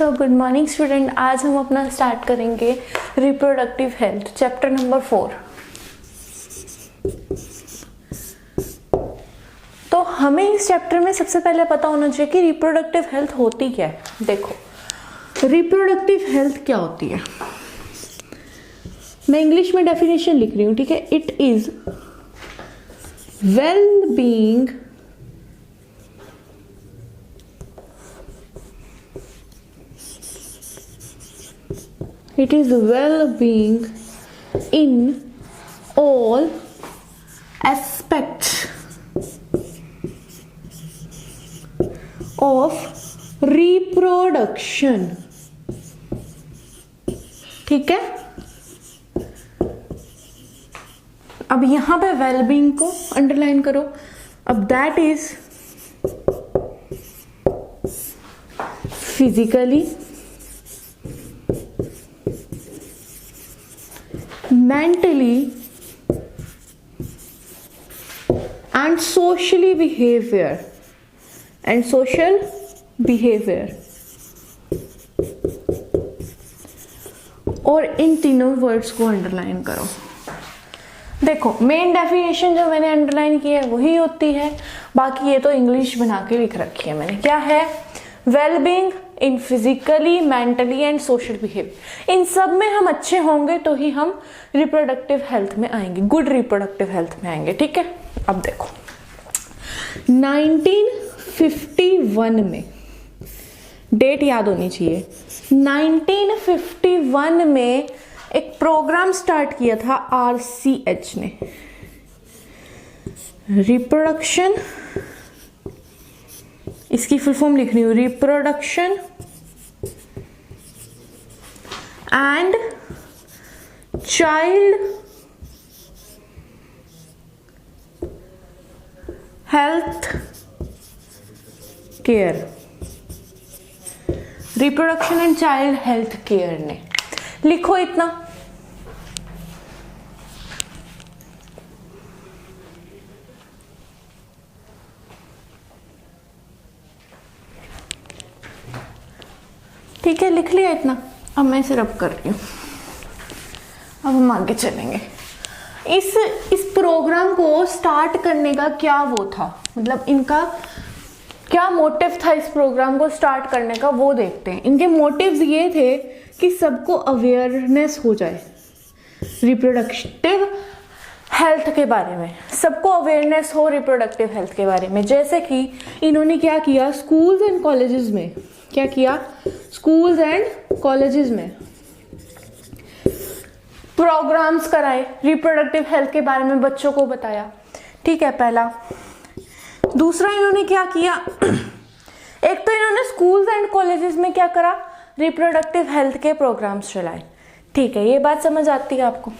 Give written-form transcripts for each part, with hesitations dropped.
So good morning student. आज हम अपना स्टार्ट करेंगे रिप्रोडक्टिव हेल्थ चैप्टर नंबर 4। तो हमें इस चैप्टर में सबसे पहले पता होना चाहिए कि रिप्रोडक्टिव हेल्थ होती क्या है। देखो रिप्रोडक्टिव हेल्थ क्या होती है, मैं इंग्लिश में डेफिनेशन लिख रही हूँ, ठीक है। It is well being it is well-being in all aspects of reproduction, ठीक है। अब यहां पे वेलबींग को अंडरलाइन करो। अब that is physically, mentally and social behavior और इन तीनों वर्ड्स को अंडरलाइन करो। देखो मेन डेफिनेशन जो मैंने अंडरलाइन की है वही होती है, बाकी ये तो इंग्लिश बना के लिख रखी है मैंने। क्या है? Wellbeing in physically, mentally and social behaviour. इन सब में हम अच्छे होंगे तो ही हम रिप्रोडक्टिव हेल्थ में आएंगे, गुड रिप्रोडक्टिव हेल्थ में आएंगे, ठीक है। अब देखो 1951 में, डेट याद होनी चाहिए, 1951 में एक प्रोग्राम स्टार्ट किया था RCH ने, रिप्रोडक्शन, इसकी फुल फॉर्म लिख रही हूं, reproduction and child health care, reproduction and child health care ने। लिखो इतना। ठीक है, लिख लिया इतना। अब मैं इसे रब कर रही हूँ। अब हम आगे चलेंगे। इस प्रोग्राम को स्टार्ट करने का क्या वो था, मतलब इनका क्या मोटिव था इस प्रोग्राम को स्टार्ट करने का, वो देखते हैं। इनके मोटिव्स ये थे कि सबको अवेयरनेस हो जाए रिप्रोडक्टिव हेल्थ के बारे में, सबको अवेयरनेस हो रिप्रोडक्टिव हेल्थ के बारे में। जैसे कि इन्होंने क्या किया, स्कूल्स एंड कॉलेजेस में क्या किया, स्कूल्स एंड कॉलेजेस में प्रोग्राम्स कराए, रिप्रोडक्टिव हेल्थ के बारे में बच्चों को बताया, ठीक है, पहला। दूसरा इन्होंने क्या किया, एक तो इन्होंने स्कूल्स एंड कॉलेजेस में क्या करा, रिप्रोडक्टिव हेल्थ के प्रोग्राम्स चलाए, ठीक है, ये बात समझ आती है आपको।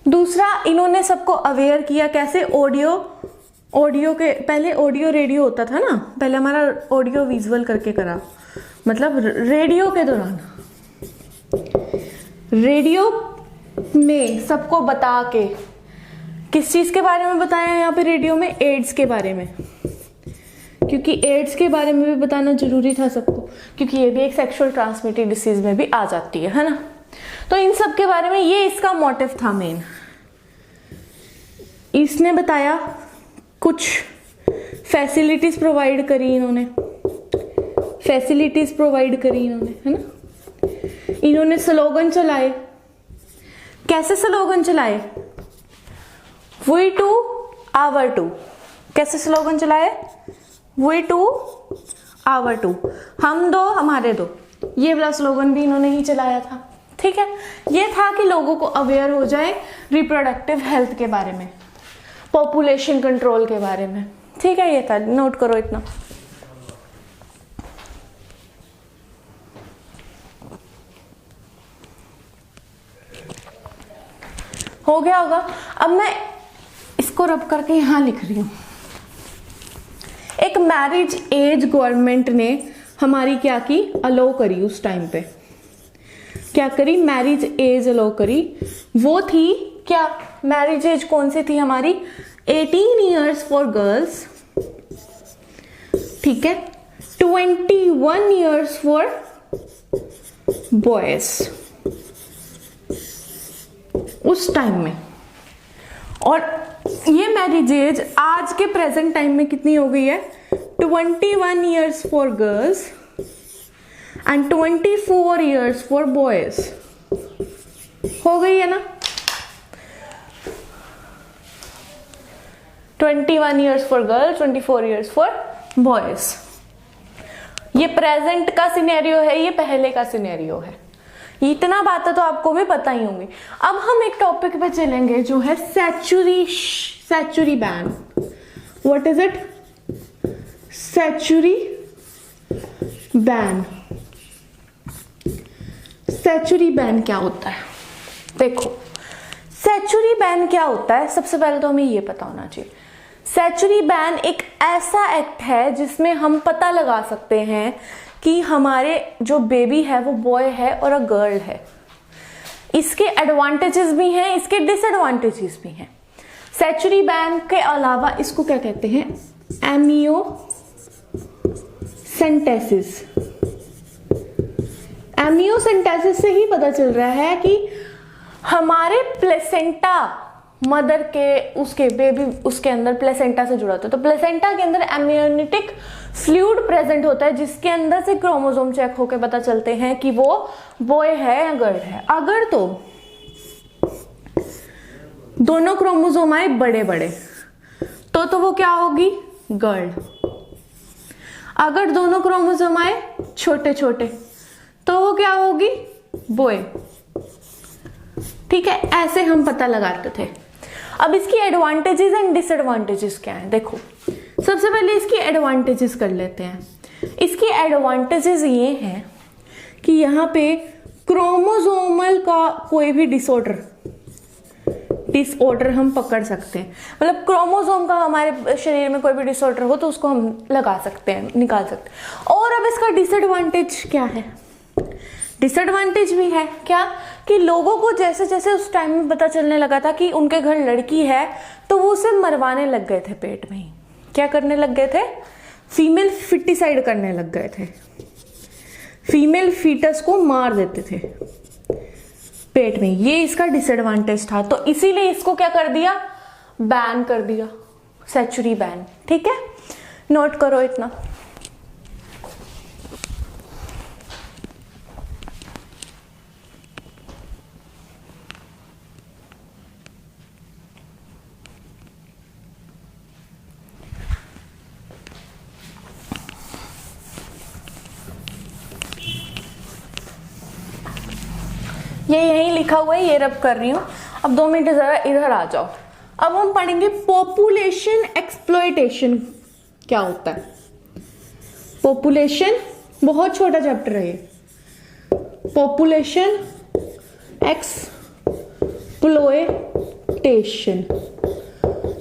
दूसरा इन्होंने सबको अवेयर किया, कैसे, ऑडियो के, पहले ऑडियो रेडियो होता था ना, पहले हमारा ऑडियो विजुअल करके करा, मतलब रेडियो के दौरान रेडियो में सबको बता के, किस चीज के बारे में बताया यहाँ पे रेडियो में, एड्स के बारे में, क्योंकि एड्स के बारे में भी बताना जरूरी था सबको, क्योंकि ये भी एक सेक्सुअल ट्रांसमिटेड डिसीज में भी आ जाती है ना। तो इन सब के बारे में ये इसका मोटिव था मेन। इसने बताया, कुछ फैसिलिटीज प्रोवाइड करी इन्होंने, है ना। इन्होंने स्लोगन चलाए। कैसे स्लोगन चलाए, वी टू आवर टू, कैसे स्लोगन चलाए, वी टू आवर टू, हम दो हमारे दो, ये वाला स्लोगन भी इन्होंने ही चलाया था, ठीक है। ये था कि लोगों को अवेयर हो जाए रिप्रोडक्टिव हेल्थ के बारे में, पॉपुलेशन कंट्रोल के बारे में, ठीक है। ये था, नोट करो इतना। हो गया होगा। अब मैं इसको रब करके यहां लिख रही हूं। एक मैरिज एज गवर्नमेंट ने हमारी क्या की, अलो करी, उस टाइम पे क्या करी, मैरिज एज अलो करी। वो थी क्या, मैरिज एज कौन सी थी हमारी, 18 ईयर्स फॉर गर्ल्स, ठीक है, 21 years for boys उस टाइम में। और ये मैरिज एज आज के प्रेजेंट टाइम में कितनी हो गई है? 21 years for girls and 24 years for boys हो गई है ना। 21 years for girls, 24 years for boys। ये प्रेजेंट का सिनेरियो है, ये पहले का सिनेरियो है। इतना बातें तो आपको भी पता ही होंगी। अब हम एक टॉपिक पे चलेंगे जो है सैचुरी बैन। What is it? सैचुरी बैन। सैचुरी बैन क्या होता है? देखो, सैचुरी बैन क्या होता है, सबसे पहले तो हमें ये पता होना चाहिए। सैचुरी बैन एक ऐसा एक्ट है जिसमें हम पता लगा सकते हैं कि हमारे जो बेबी है वो बॉय है और अ गर्ल है। इसके एडवांटेजेस भी हैं, इसके डिसएडवांटेजेस भी हैं। सैचुरी बैन के अलावा इसको क्या कहते हैं? एमियोसेंटेसिस। एमियोसेंटेसिस से ही पता चल रहा है कि हमारे प्लेसेंटा मदर के उसके बेबी उसके अंदर प्लेसेंटा से जुड़ा होता है। तो प्लेसेंटा के अंदर एम्नियोटिक फ्लूइड प्रेजेंट होता है जिसके अंदर से क्रोमोसोम चेक होकर पता चलते हैं कि वो बॉय है या गर्ल है। अगर तो दोनों क्रोमोसोम आए बड़े बड़े तो वो क्या होगी? गर्ल। अगर दोनों क्रोमोसोम आए छोटे छोटे तो वो क्या होगी? बॉय। ठीक है, ऐसे हम पता लगाते थे। अब इसकी एडवांटेजेस एंड डिसएडवांटेजेस क्या है? देखो, सबसे पहले इसकी एडवांटेजेस कर लेते हैं। इसकी एडवांटेजेस ये हैं कि यहाँ पे क्रोमोसोमल का कोई भी डिसऑर्डर हम पकड़ सकते हैं। मतलब क्रोमोसोम का हमारे शरीर में कोई भी डिसऑर्डर हो तो उसको हम लगा सकते हैं, निकाल सकते हैं। और अब इसका डिसएडवांटेज क्या है? डिसएडवांटेज भी है क्या कि लोगों को जैसे जैसे उस टाइम में पता चलने लगा था कि उनके घर लड़की है तो वो उसे मरवाने लग गए थे पेट में ही। क्या करने लग गए थे? फीमेल फिटिसाइड करने लग गए थे। फीमेल फीटस को मार देते थे पेट में। ये इसका डिसएडवांटेज था, तो इसीलिए इसको क्या कर दिया? बैन कर दिया, सैचुरी बैन। ठीक है, नोट करो इतना। ये यहीं लिखा हुआ है, ये रब कर रही हूं। अब 2 मिनट जरा इधर आ जाओ। अब हम पढ़ेंगे पॉपुलेशन एक्सप्लॉयटेशन क्या होता है। पॉपुलेशन बहुत छोटा चैप्टर है ये। पॉपुलेशन एक्सप्लॉयटेशन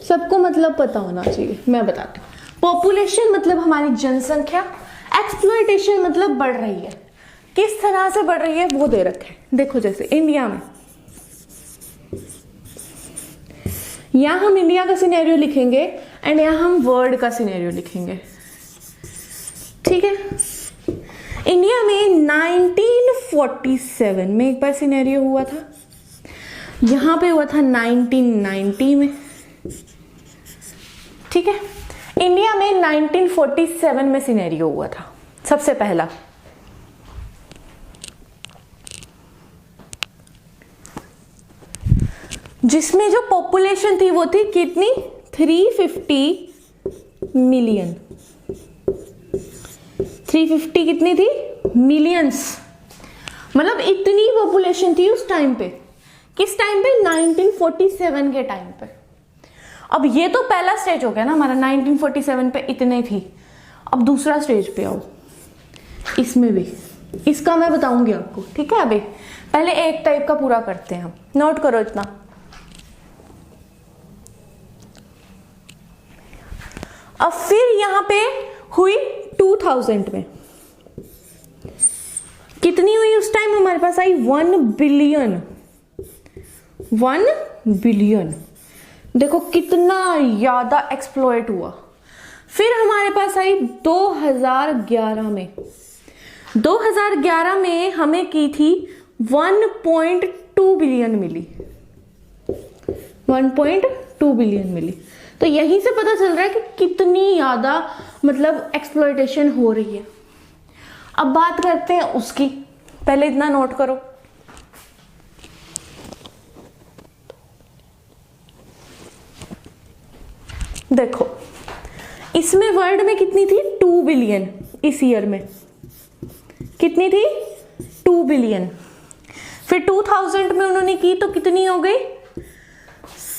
सबको मतलब पता होना चाहिए, मैं बताती हूँ। पॉपुलेशन मतलब हमारी जनसंख्या, एक्सप्लॉयटेशन मतलब बढ़ रही है। किस तरह से बढ़ रही है वो दे रखे हैं। देखो, जैसे इंडिया में, यहां हम इंडिया का सिनेरियो लिखेंगे एंड यहां हम वर्ल्ड का सिनेरियो लिखेंगे। ठीक है, इंडिया में 1947 में एक बार सिनेरियो हुआ था, यहां पे हुआ था 1990 में। ठीक है, इंडिया में 1947 में सिनेरियो हुआ था सबसे पहला। जिसमें जो पॉपुलेशन थी वो थी कितनी? 350 मिलियन। 350 कितनी थी? मिलियंस। मतलब इतनी पॉपुलेशन थी उस टाइम पे। किस टाइम पे? 1947 के टाइम पे। अब ये तो पहला स्टेज हो गया ना हमारा, 1947 पे इतने थी। अब दूसरा स्टेज पे आओ, इसमें भी, इसका मैं बताऊंगी आपको। ठीक है, अभी पहले एक टाइप का पूरा करते हैं हम। नोट करो इतना। अब फिर यहां पे हुई 2000 में। कितनी हुई उस टाइम? हमारे पास आई 1 बिलियन। 1 बिलियन। देखो कितना ज्यादा एक्सप्लॉइट हुआ। फिर हमारे पास आई 2011 में। 2011 में हमें की थी 1.2 बिलियन मिली, 1.2 बिलियन मिली। तो यहीं से पता चल रहा है कि कितनी ज्यादा मतलब एक्सप्लॉयटेशन हो रही है। अब बात करते हैं उसकी, पहले इतना नोट करो। देखो इसमें वर्ल्ड में कितनी थी, 2 बिलियन। इस ईयर में कितनी थी, 2 बिलियन। फिर 2000 में उन्होंने की तो कितनी हो गई,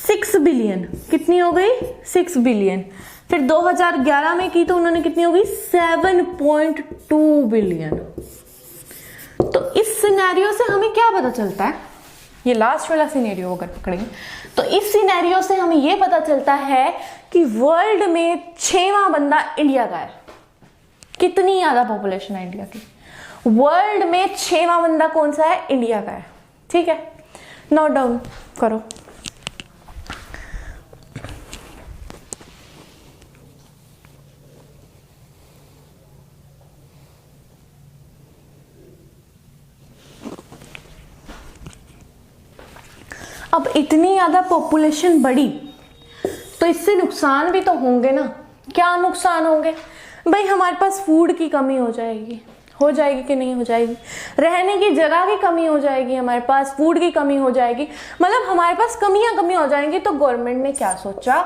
6 बिलियन। कितनी हो गई, 6 बिलियन। फिर 2011 में की तो उन्होंने कितनी हो गई, 7.2 बिलियन। तो इस सिनेरियो से हमें क्या पता चलता है, ये लास्ट वाला सिनेरियो अगर पकड़ेंगे तो इस सिनेरियो से हमें ये पता चलता है कि वर्ल्ड में 6वां बंदा इंडिया का है। कितनी ज्यादा पॉपुलेशन है इंडिया की, वर्ल्ड में 6वां बंदा कौन सा है, इंडिया का है। ठीक है, नोट डाउन करो। अब इतनी ज्यादा पॉपुलेशन बढ़ी तो इससे नुकसान भी तो होंगे ना। क्या नुकसान होंगे भाई, हमारे पास फूड की कमी हो जाएगी कि नहीं हो जाएगी, रहने की जगह की कमी हो जाएगी, हमारे पास फूड की कमी हो जाएगी, मतलब हमारे पास कमी हो जाएंगी। तो गवर्नमेंट ने क्या सोचा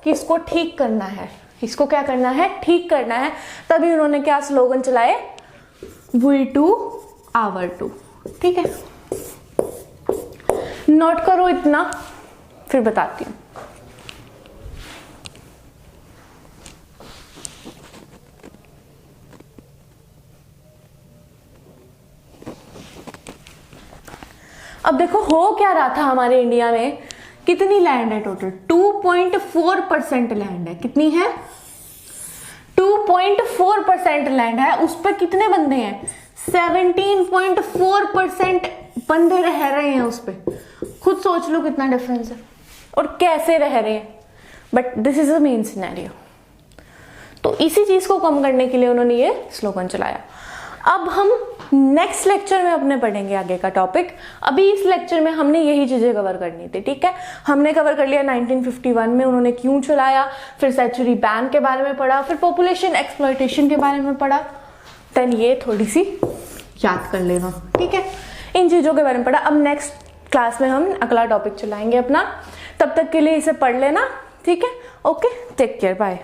कि इसको ठीक करना है, इसको क्या करना है, ठीक करना है। तभी उन्होंने क्या स्लोगन चलाए, वी टू आवर टू। ठीक है, नोट करो इतना, फिर बताती हूं। अब देखो हो क्या रहा था हमारे इंडिया में, कितनी लैंड है टोटल, 2.4% लैंड है। कितनी है, 2.4% लैंड है। उस पर कितने बंदे हैं, 17.4% बंदे रह रहे हैं उस पर। खुद सोच लो कितना डिफरेंस है और कैसे रह रहे हैं। But this is a main scenario. तो इसी चीज को कम करने के लिए उन्होंने ये स्लोगन चलाया। अब हम नेक्स्ट लेक्चर में अपने पढ़ेंगे आगे का टॉपिक। अभी इस लेक्चर में हमने यही चीजें कवर करनी थी। ठीक है, हमने कवर कर लिया 1951 में उन्होंने क्यों चलाया, फिर सेंचुरी बैन के बारे में पढ़ा, फिर पॉपुलेशन एक्सप्लॉयटेशन के बारे में पढ़ा। देन ये थोड़ी सी याद कर लेना। ठीक है, इन चीजों के बारे में पढ़ा। अब नेक्स्ट क्लास में हम अगला टॉपिक चलाएंगे अपना, तब तक के लिए इसे पढ़ लेना। ठीक है, ओके, टेक केयर, बाय।